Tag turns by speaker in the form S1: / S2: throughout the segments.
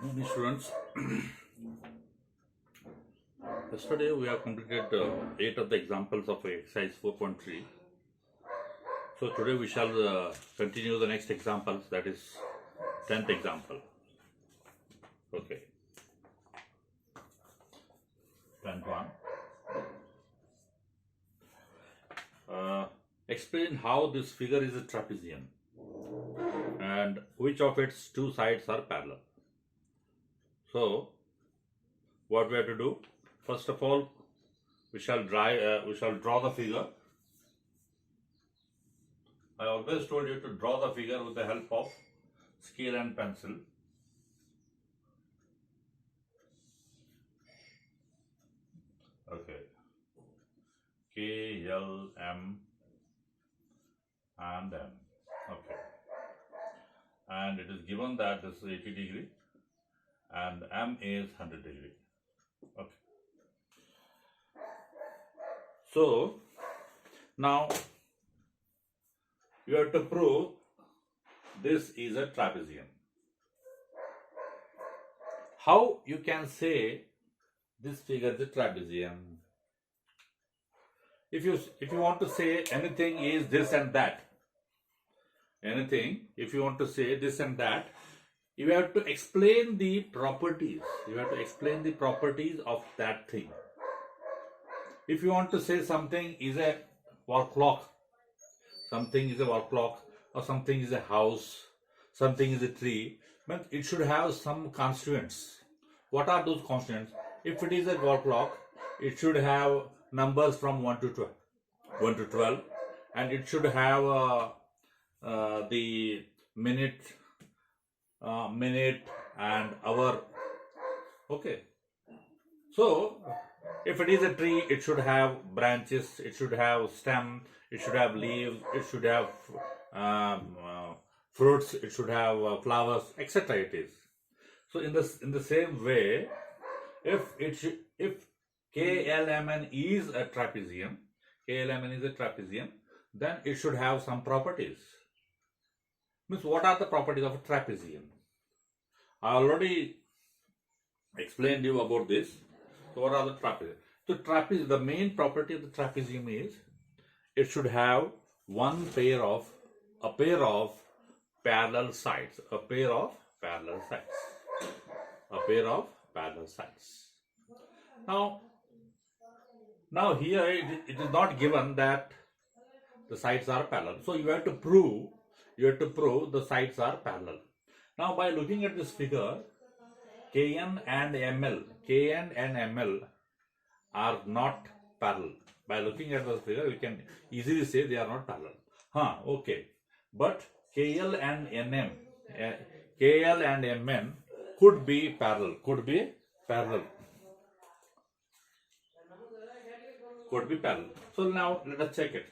S1: Good morning, students. Yesterday we have completed 8 of the examples of exercise 4.3. So today we shall continue the next examples, that is 10th example. Okay. 10th one. Explain how this figure is a trapezium and which of its two sides are parallel. So what we have to do? First of all, we shall draw the figure. I always told you to draw the figure with the help of scale and pencil. Okay. K, L, M and M. Okay. And it is given that this is 80 degree and M is 100 degree. Okay. So now you have to prove this is a trapezium. How you can say this figure is a trapezium? If you want to say anything is this and that, if you want to say this and that, you have to explain the properties. You have to explain the properties of that thing. If you want to say something is a wall clock, something is a wall clock, or something is a house, something is a tree, but it should have some constituents. What are those constituents? If it is a wall clock, it should have numbers from 1 to 12, and it should have the minute and hour. Okay. So if it is a tree, it should have branches, it should have stem, it should have leaves, it should have fruits, it should have flowers, etc. It is. So in the same way, if KLMN is a trapezium, then it should have some properties. Means, what are the properties of a trapezium? I already explained you about this. So what are the trapezium? The main property of the trapezium is it should have a pair of parallel sides. Now here it is not given that the sides are parallel. So you have to prove the sides are parallel. Now by looking at this figure, Kn and ML are not parallel. By looking at this figure, we can easily say they are not parallel. Okay. But KL and Mn could be parallel. So now let us check it.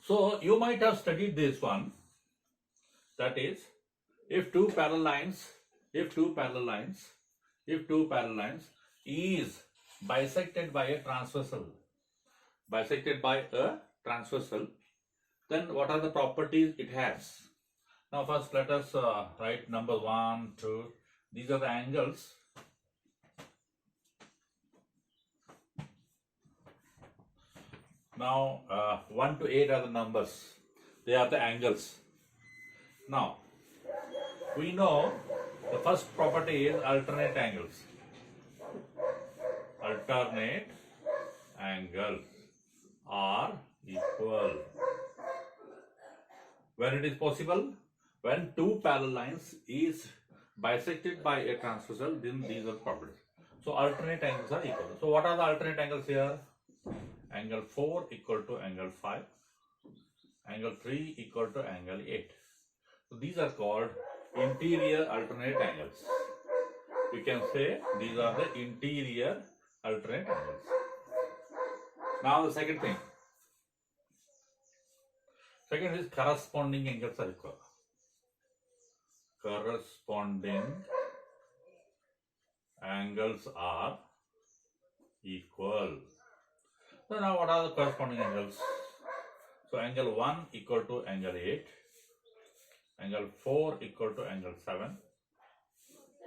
S1: So you might have studied this one. That is, if two parallel lines is bisected by a transversal, then what are the properties it has? Now first let us write numbers 1, 2. These are the angles. Now 1 to 8 are the numbers. They are the angles. Now we know the first property is alternate angles. Alternate angles are equal. When it is possible, when two parallel lines is bisected by a transversal, then these are properties. So alternate angles are equal. So what are the alternate angles here? Angle 4 equal to angle 5. Angle 3 equal to angle 8. So these are called interior alternate angles. You can say these are the interior alternate angles. Now the second thing. Second is corresponding angles are equal. Corresponding angles are equal. So now what are the corresponding angles? So angle 1 equal to angle 8. Angle 4 equal to angle 7.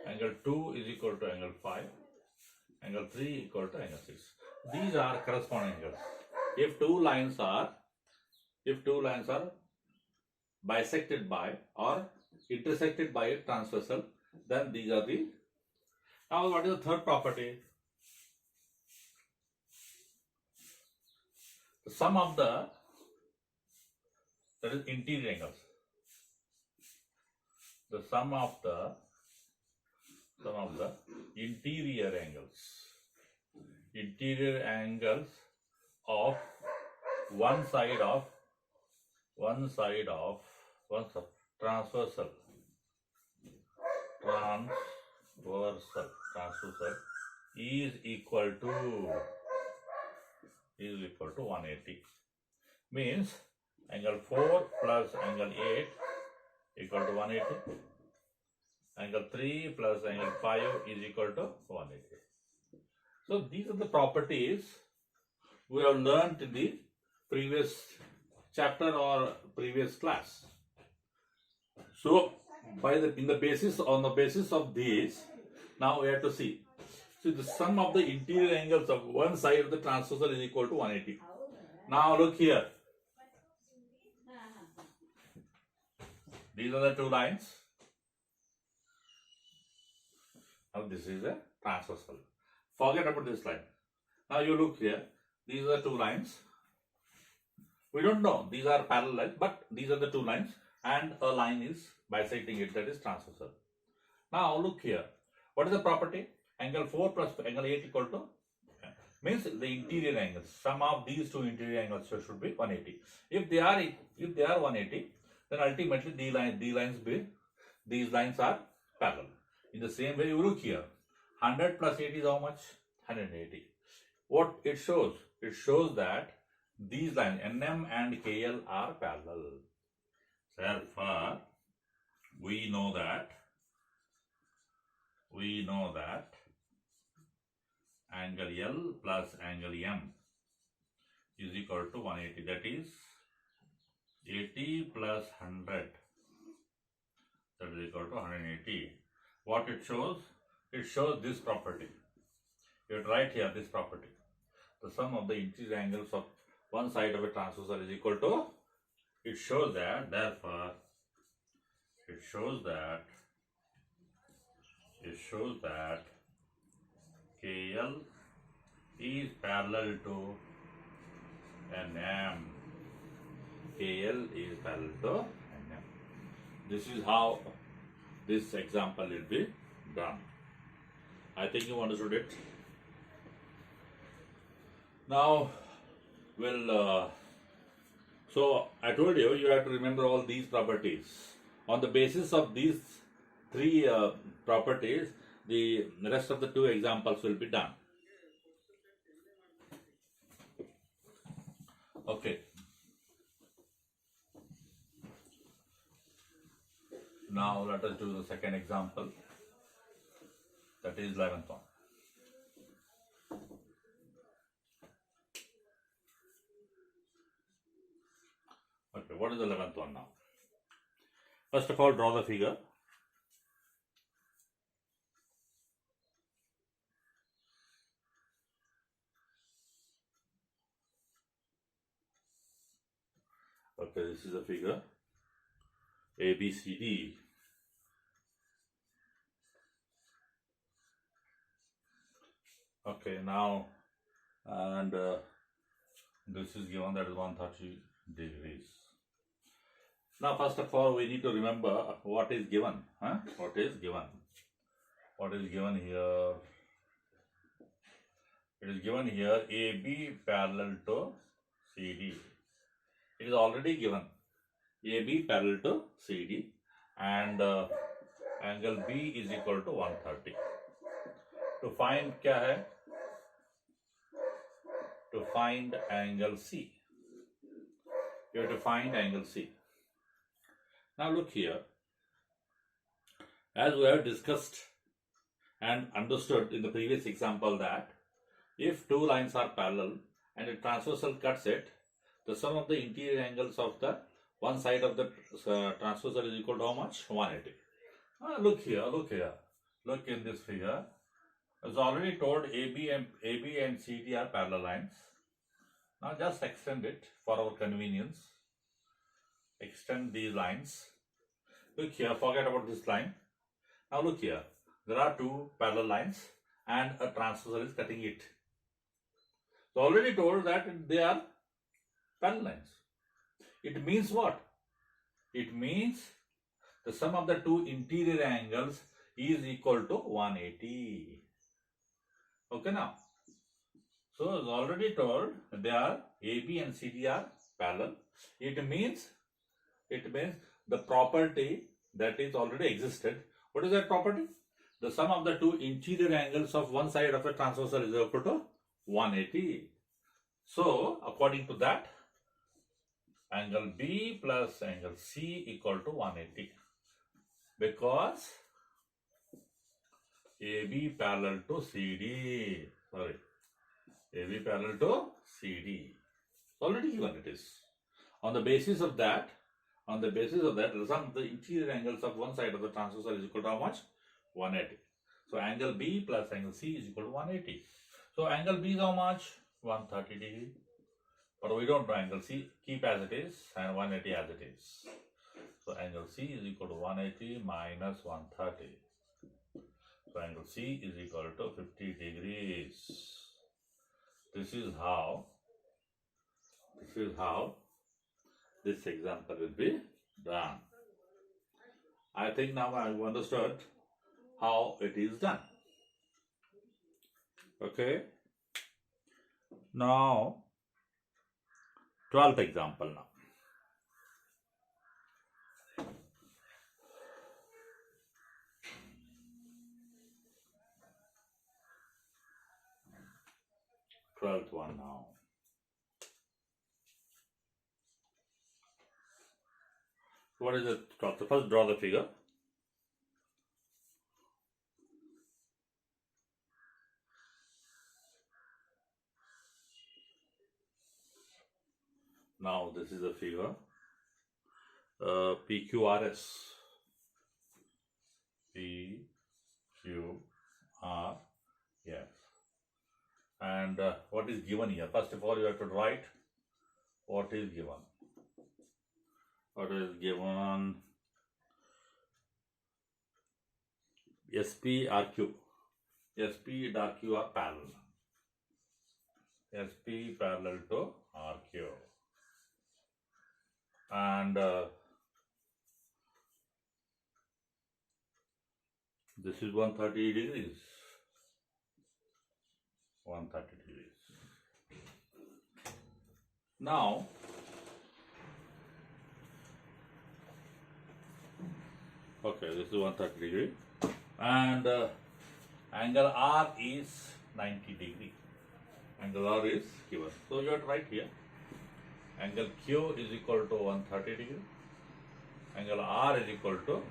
S1: Angle 2 is equal to angle 5. Angle 3 equal to angle 6. These are corresponding angles. If two lines are bisected by or intersected by a transversal, then these are the. Now what is the third property? The sum of the, that is interior angles. The sum of the interior angles of one side of transversal is equal to 180. Means angle 4 plus angle 8 equal to 180. Angle 3 plus angle 5 is equal to 180. So these are the properties we have learnt in the previous chapter or previous class. So on the basis of these, now we have to see. So the sum of the interior angles of one side of the transversal is equal to 180. Now look here. These are the two lines. Now this is a transversal. Forget about this line. Now you look here. These are the two lines. We don't know. These are parallel, but these are the two lines, and a line is bisecting it, that is transversal. Now look here. What is the property? Angle 4 plus angle 8 equal to, means the interior angles. Sum of these two interior angles should be 180. If they are 180, then ultimately these lines are parallel. In the same way, you look here. 100 plus 80 is how much? 180. What it shows? It shows that these lines NM and KL are parallel. Therefore, we know that angle L plus angle M is equal to 180. That is 80 plus 100. That is equal to 180. What it shows? It shows this property. You write here this property. The sum of the interior angles of one side of a transversal is equal to. It shows that. Therefore, it shows that KL is parallel to NM. KL is parallel to NM. This is how this example will be done. I think you understood it. Now, so I told you have to remember all these properties. On the basis of these three properties, the rest of the two examples will be done. Okay. Now let us do the second example. That is 11th one. Okay, what is the 11th one now? First of all, draw the figure. Okay, this is a figure A, B, C, D. Okay, now, and this is given, that is 130 degrees. Now, first of all, we need to remember what is given. What is given? What is given here? It is given here AB parallel to CD. It is already given. AB parallel to CD, and angle B is equal to 130. To find क्या है? To find angle C. You have to find angle C. Now look here. As we have discussed and understood in the previous example that if two lines are parallel and a transversal cuts it, the sum of the interior angles of the one side of the transversal is equal to how much? 180. Look here. Look in this figure. As already told, AB and CD are parallel lines. Now just extend it for our convenience. Extend these lines. Look here, forget about this line. Now look here. There are two parallel lines and a transversal is cutting it. So already told that they are parallel lines. It means what? It means the sum of the two interior angles is equal to 180. Okay now. So as already told, they are AB and CD are parallel. It means the property that is already existed. What is that property? The sum of the two interior angles of one side of a transversal is equal to 180. So according to that, angle B plus angle C equal to 180, because AB parallel to CD. AB parallel to CD. Already given it is. On the basis of that, the sum of the interior angles of one side of the transversal is equal to how much? 180. So angle B plus angle C is equal to 180. So angle B is how much? 130 degree. But we don't know angle C. Keep as it is and 180 as it is. So angle C is equal to 180 minus 130. So angle C is equal to 50 degrees. This is how this example will be done. I think now I have understood how it is done. Okay. Now, 12th example now. Twelfth one now. What is it? First draw the figure. Now this is the figure. PQRS. PQRS. And what is given here? First of all, you have to write what is given. What is given? SP RQ. SP and RQ are parallel. SP parallel to RQ. And this is 130 degrees. 130 degrees. Now, okay, this is 130 degree, and angle R is 90 degree. Angle R is given. So you have to write here. Angle Q is equal to 130 degree. Angle R is equal to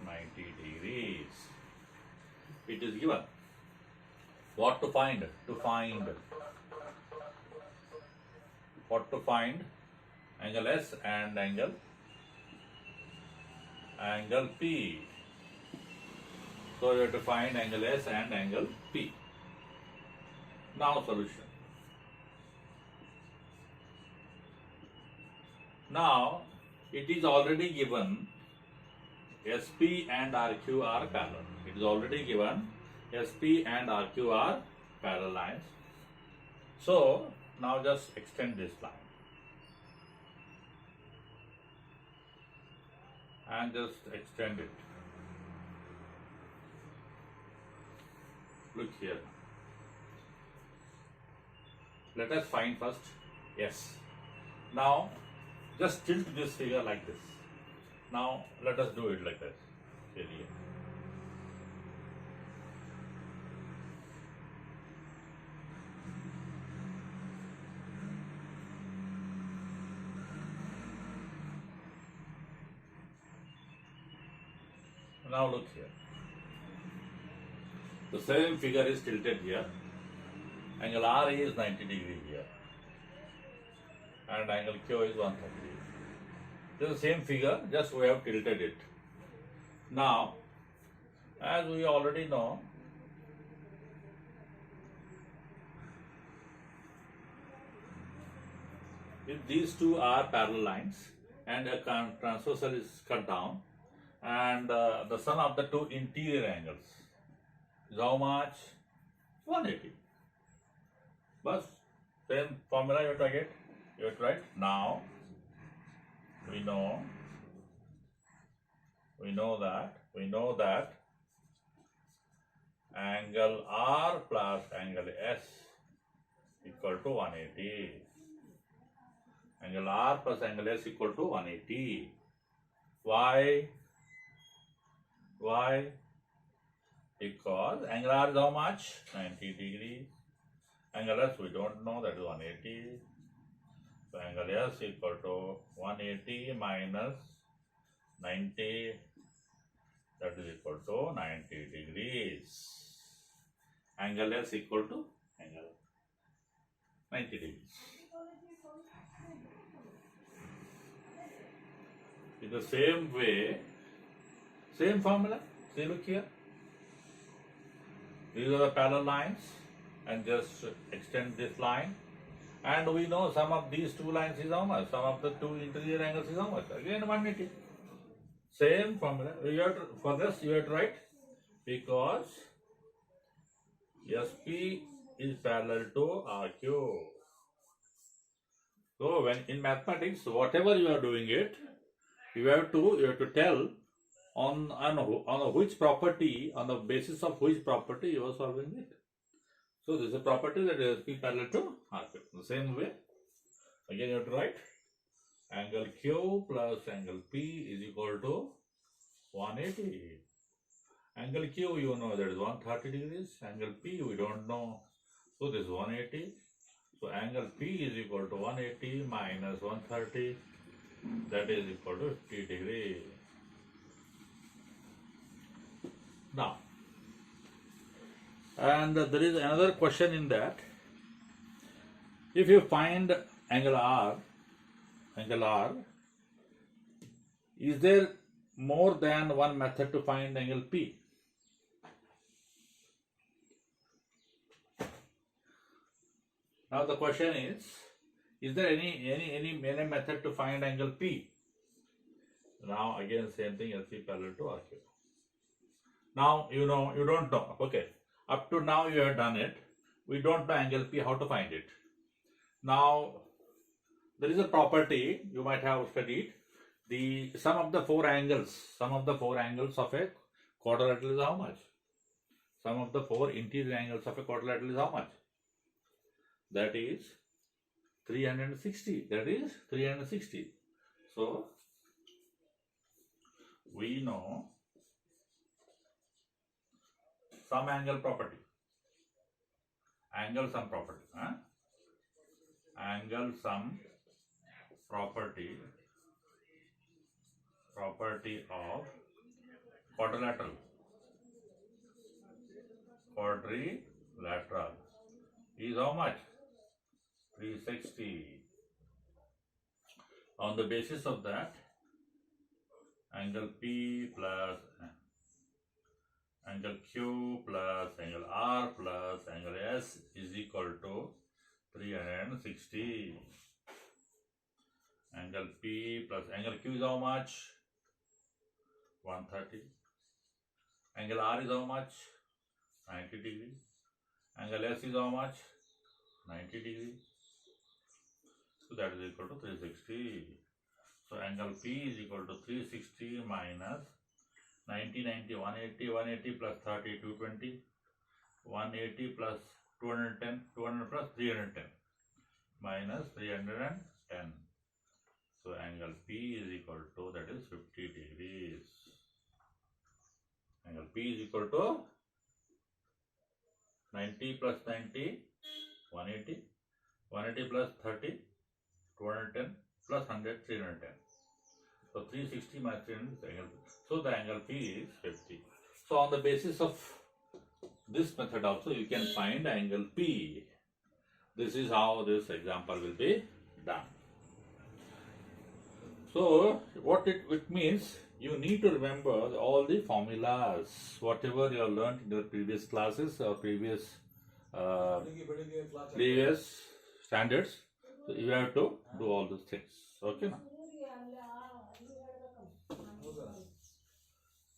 S1: 90 degrees. It is given. What to find? What to find? Angle S and angle P. So you have to find angle S and angle P. Now solution. Now it is already given SP and RQ are parallel. It is already given SP and RQ are parallel lines. So now just extend this line and just extend it. Look here. Let us find first S. Now just tilt this figure like this. Now let us do it like this. Here. Now look here. The same figure is tilted here. Angle R is 90 degree here. And angle Q is 130. This is the same figure, just we have tilted it. Now, As we already know, if these two are parallel lines and a transversal is cut down, and the sum of the two interior angles is how much? 180. But same formula you have to get. You have to write. Now we know that angle R plus angle S equal to 180. Angle R plus angle S equal to 180. Why? Why? Because angle R is how much? 90 degrees. Angle S we don't know, that is 180. So angle S equal to 180 minus 90, that is equal to 90 degrees. Angle S equal to angle 90 degrees. In the same way, same formula. See, look here. These are the parallel lines, and just extend this line. And we know sum of these two lines is how much? Sum of the two interior angles is how much? Again 180. Same formula. For this you have to write, because SP is parallel to RQ. So when in mathematics, whatever you are doing it, you have to tell on which property, on the basis of which property you are solving it. So this is a property that is SP parallel to RQ. The same way, again you have to write angle Q plus angle P is equal to 180. Angle Q you know, that is 130 degrees. Angle P we don't know. So this is 180. So angle P is equal to 180 minus 130. That is equal to 50 degrees. Now, and there is another question in that. If you find angle R, is there more than one method to find angle P? Now the question is there any method to find angle P? Now again same thing, SP parallel to RQ. Now you don't know. Okay, up to now you have done it. We don't know angle P, how to find it. Now there is a property you might have studied. The sum of the four angles of a quadrilateral is how much? Sum of the four interior angles of a quadrilateral is how much? That is 360. That is 360. So we know sum angle property. Angle sum property. Angle sum property of quadrilateral is how much? 360. On the basis of that, angle P plus angle Q plus angle R plus angle S is equal to 360. Angle P plus angle Q is how much? 130. Angle R is how much? 90 degrees. Angle S is how much? 90 degrees. So that is equal to 360. So angle P is equal to 360 minus 90, 90, 180, 180 plus 30, 220, 180 plus 210, 200 plus 310, minus 310. So angle P is equal to, that is 50 degrees. Angle P is equal to 90 plus 90, 180, 180 plus 30, 210 plus 100, 310. So 360 minus 300 is angle P. So the angle P is 50. So on the basis of this method also you can find angle P. This is how this example will be done. So what it means, you need to remember all the formulas, whatever you have learned in the previous classes or uh, previous standards. So you have to do all those things. Okay.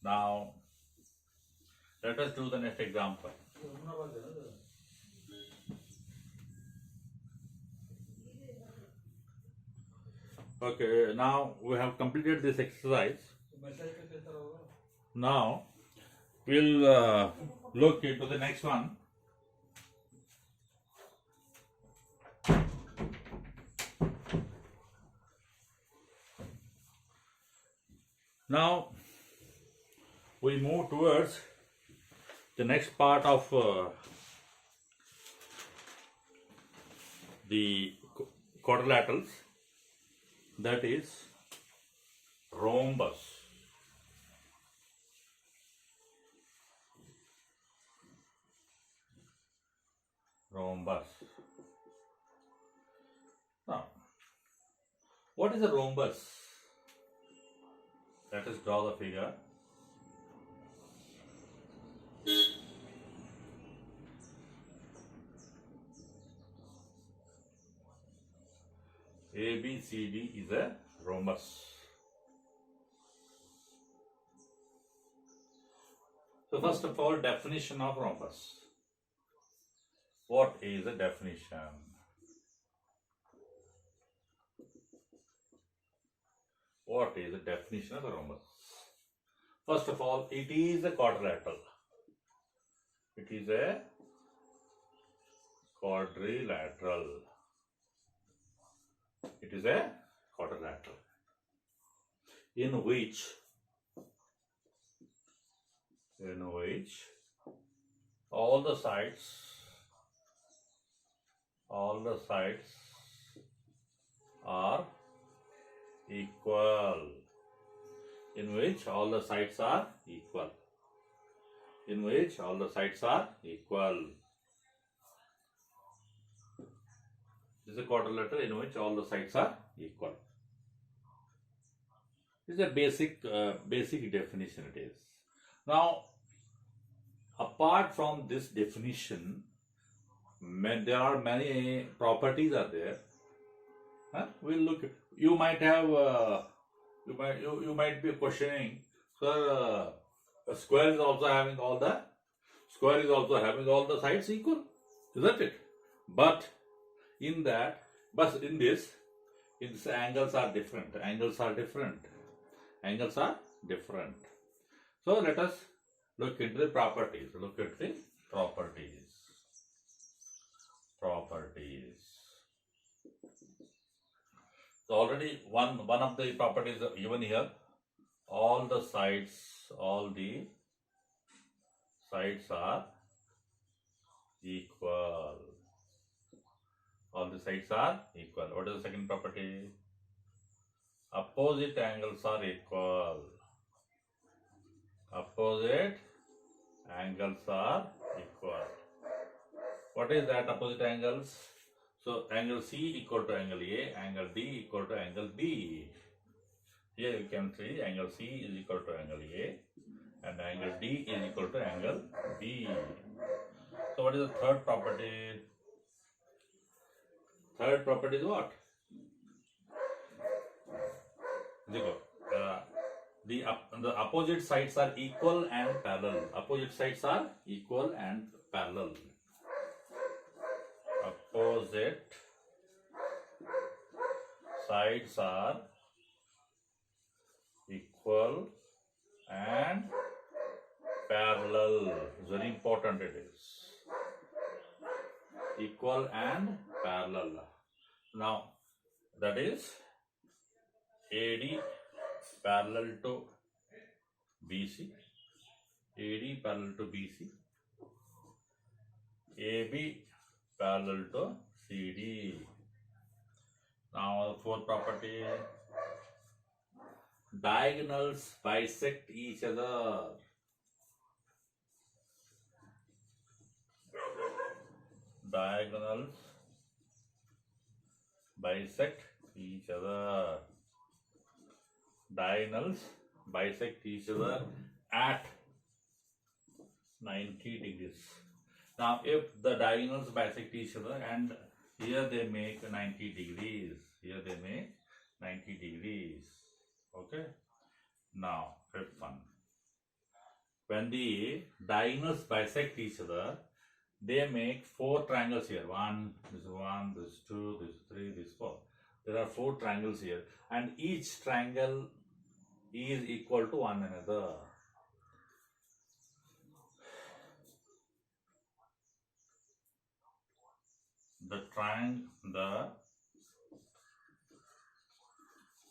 S1: Now let us do the next example. Okay, now we have completed this exercise. Now we'll look into the next one. Now we move towards the next part of the quadrilaterals, that is rhombus. Rhombus. Now, what is a rhombus? Let us draw the figure. ABCD is a rhombus. So first of all, definition of rhombus. What is the definition? What is the definition of a rhombus? First of all, it is a quadrilateral. It is a quadrilateral. It is a quadrilateral in which all the sides are equal. In which all the sides are equal. In which all the sides are equal. This is a quadrilateral in which all the sides are equal. This is a basic definition it is. Now, apart from this definition, there are many properties are there. We'll look at. You might have you might be questioning, sir. A square is also having all the sides equal, isn't it? But in this angles are different. So let us look into the properties. So already one of the properties are given here. All the sides are equal. All the sides are equal. What is the second property? Opposite angles are equal. What is that opposite angles? So angle C equal to angle A, angle D equal to angle B. Here you can see angle C is equal to angle A and angle D is equal to angle B. So what is the third property? Third property is what? The opposite sides are equal and parallel. Opposite sides are equal and parallel. Opposite sides are equal and parallel. Very important it is. Equal and parallel. Now that is AD parallel to BC, AD parallel to BC, AB parallel to CD. Now the fourth property, diagonals bisect each other. Diagonals bisect each other. Diagonals bisect each other at 90 degrees. Now, if the diagonals bisect each other and here they make 90 degrees, here they make 90 degrees. Okay. Now, fifth one. When the diagonals bisect each other, they make four triangles here. One, this two, this three, this four. There are four triangles here, and each triangle is equal to one another.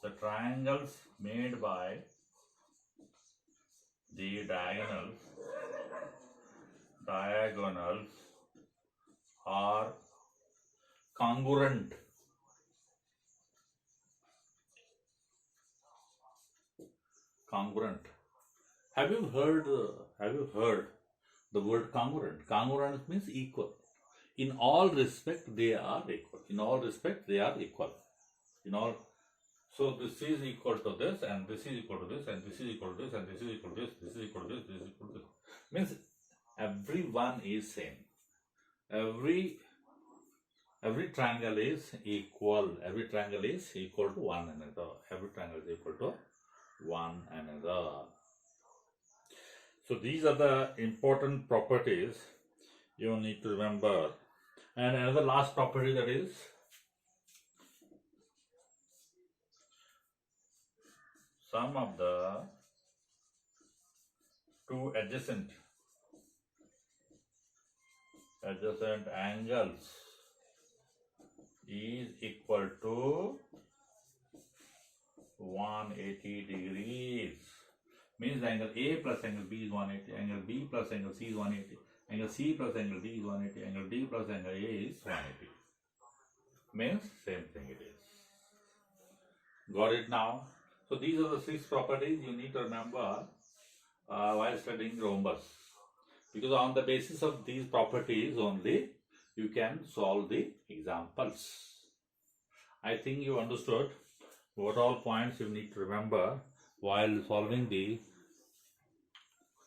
S1: The triangles made by the diagonals are congruent. Congruent. Have you heard the word congruent? Congruent means equal. In all respect, they are equal. In all respect, they are equal. In all, so this is equal to this, and this is equal to this, and this is equal to this, and this is equal to this, this is equal to this, this is equal to this. Means everyone is same. Every triangle is equal. Every triangle is equal to one another. Every triangle is equal to one another. So these are the important properties you need to remember. And another last property, that is sum of the two adjacent angles is equal to 180 degrees. Means angle A plus angle B is 180, angle B plus angle C is 180, angle C plus angle D is 180, angle D plus angle A is 180. Means same thing it is. Got it now? So these are the 6 properties you need to remember while studying rhombus. Because on the basis of these properties only, you can solve the examples. I think you understood what all points you need to remember while solving the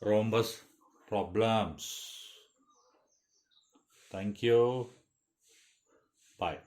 S1: rhombus problems. Thank you. Bye.